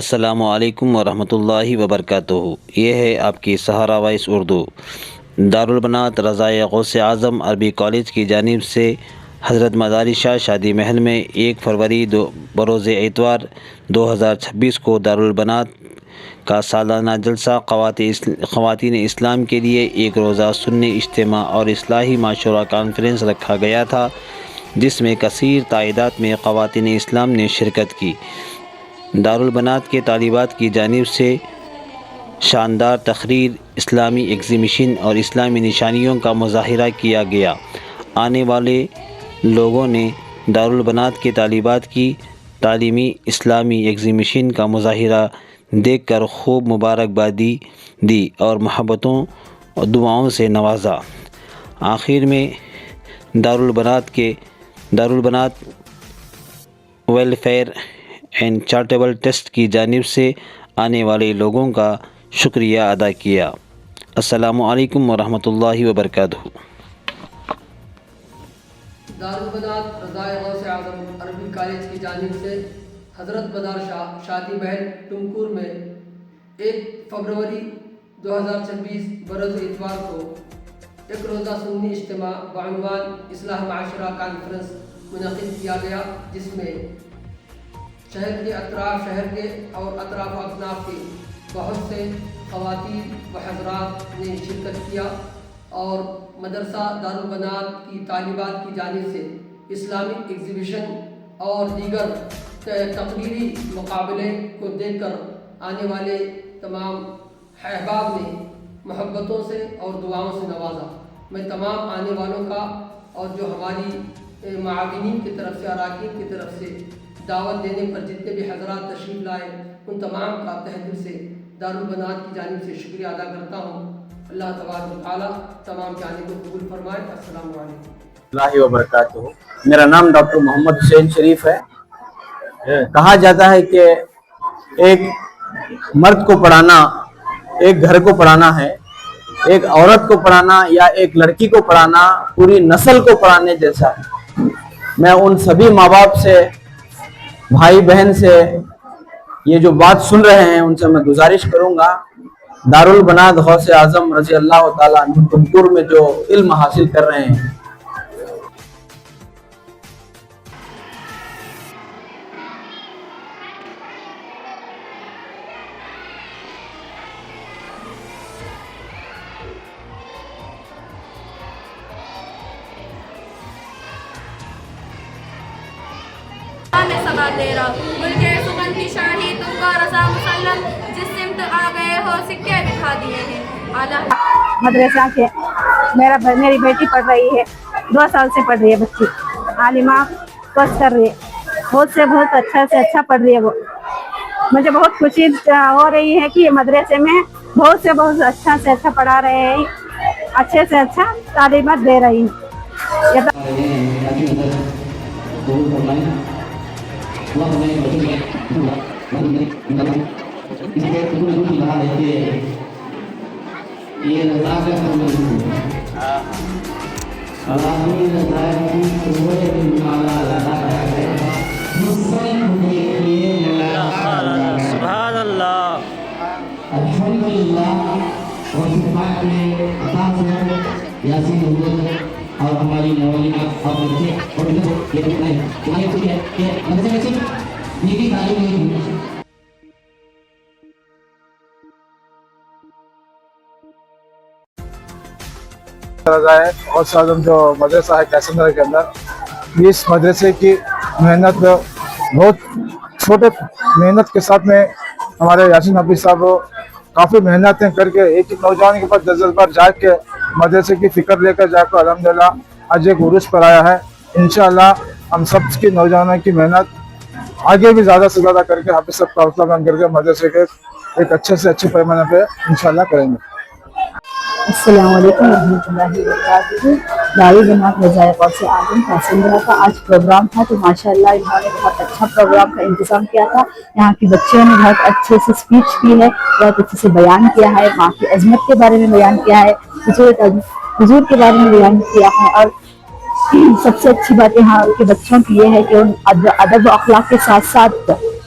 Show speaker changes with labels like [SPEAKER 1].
[SPEAKER 1] السلام علیکم ورحمۃ اللہ وبرکاتہ۔ یہ ہے آپ کی سہارا وائس اردو۔ دارالبنات رضائے غوث اعظم عربی کالج کی جانب سے حضرت مداری شاہ شادی محل میں 1 فروری بروز اتوار 2026 کو دارالبنات کا سالانہ جلسہ خواتین اسلام کے لیے ایک روزہ سنی اجتماع اور اصلاحی مشورہ کانفرنس رکھا گیا تھا، جس میں کثیر تعداد میں خواتین اسلام نے شرکت کی۔ دارالبنات کے طالبات کی جانب سے شاندار تقریر، اسلامی ایگزیبیشن اور اسلامی نشانیوں کا مظاہرہ کیا گیا۔ آنے والے لوگوں نے دارالبنات کے طالبات کی تعلیمی اسلامی ایگزیبیشن کا مظاہرہ دیکھ کر خوب مبارکبادی دی اور محبتوں اور دعاؤں سے نوازا۔ آخر میں دارالبنات ویلفیئر اینڈ چیریٹیبل ٹرسٹ کی جانب سے آنے والے لوگوں کا شکریہ ادا کیا۔ السلام علیکم ورحمۃ اللہ وبرکاتہ۔
[SPEAKER 2] دارالبنات رضائے غوث اعظم عربی کالج کی جانب سے حضرت مدار شاہ شادی محل ٹنکور میں 1 فروری 2026 بروز اتوار کو ایک روزہ سنی اجتماع بعنوان اصلاح معاشرہ کانفرنس منعقد کیا گیا، جس میں شہر کے اور اطراف اکناف کے بہت سے خواتین و حضرات نے شرکت کیا اور مدرسہ دارالبنات کی طالبات کی جانب سے اسلامک ایگزیبیشن اور دیگر تقریری مقابلے کو دیکھ کر آنے والے تمام احباب نے محبتوں سے اور دعاؤں سے نوازا۔ میں تمام آنے والوں کا اور جو ہماری معاونین کی طرف سے، اراکین کی طرف سے دعوت دینے پر جتنے بھی حضرات تشریف لائے، ان تمام کا تہ دل سے دارالبنات کی جانب سے شکریہ ادا کرتا ہوں۔ اللہ تبارک و تعالیٰ تمام جانب کو قبول فرمائے۔ السلام علیکم
[SPEAKER 3] اللہ وبرکاتہ۔ میرا نام ڈاکٹر محمد حسین شریف ہے۔ کہا جاتا ہے کہ ایک مرد کو پڑھانا ایک گھر کو پڑھانا ہے، ایک عورت کو پڑھانا یا ایک لڑکی کو پڑھانا پوری نسل کو پڑھانے جیسا ہے۔ میں ان سبھی ماں باپ سے، بھائی بہن سے یہ جو بات سن رہے ہیں ان سے میں گزارش کروں گا، دارالبنات غوث اعظم رضی اللہ تعالیٰ عنہ ٹنکور میں جو علم حاصل کر رہے ہیں،
[SPEAKER 4] سبات دے رہا ملک سخن کی شاہی تم کا رضا مسلم، جس سمت آ گئے ہو سکے بٹھا دیے ہیں۔
[SPEAKER 5] مدرسہ کے میری بیٹی پڑھ رہی ہے، 2 سال سے پڑھ رہی ہے، بچی عالمہ کورس کر رہی ہے، بہت اچھا سے اچھا پڑھ رہی ہے۔ وہ مجھے بہت خوشی ہو رہی ہے کہ مدرسے میں بہت اچھا سے اچھا پڑھا رہے ہیں، اچھے سے اچھا تعلیمات دے رہی ہیں۔
[SPEAKER 1] سبحان اللہ۔
[SPEAKER 6] الحمدللہ اور ہماری نوجوان اور بچے اور یہ کتنا ہے کہ مدرسے میں صرف یہ تعلیم نہیں ہے۔
[SPEAKER 7] غوث اعظم جو مدرسہ ہے کیسنگر کے اندر، اس مدرسے کی محنت بہت چھوٹے محنت کے ساتھ میں ہمارے یاسین حفیظ صاحب کافی محنتیں کر کے ایک نوجوان کے پاس 10 بار جا کے مدرسے کی فکر لے کر جا کر الحمدللہ آج ایک عروج پر آیا ہے۔ انشاءاللہ ہم سب کی نوجوانوں کی محنت آگے بھی زیادہ سے زیادہ کر کے حافظ صاحب کا حوصلہ بند کر کے مدرسے کے ایک اچھے سے اچھے پیمانے پہ انشاءاللہ کریں گے۔
[SPEAKER 5] السلام علیکم ورحمۃ اللہ وبرکاتہ۔ دارالبنات رضائے غوث اعظم کیسنگر کا آج پروگرام تھا، تو ماشاءاللہ انہوں نے بہت اچھا پروگرام کا انتظام کیا تھا۔ یہاں کی بچیوں نے بہت اچھے سے اسپیچ کی ہے، بہت اچھے سے بیان کیا ہے، ماں کی عظمت کے بارے میں بیان کیا ہے، حضور کے بارے میں بیان کیا ہے، اور سب سے اچھی بات یہاں کے بچوں کی یہ ہے کہ ان ادب و اخلاق کے ساتھ ساتھ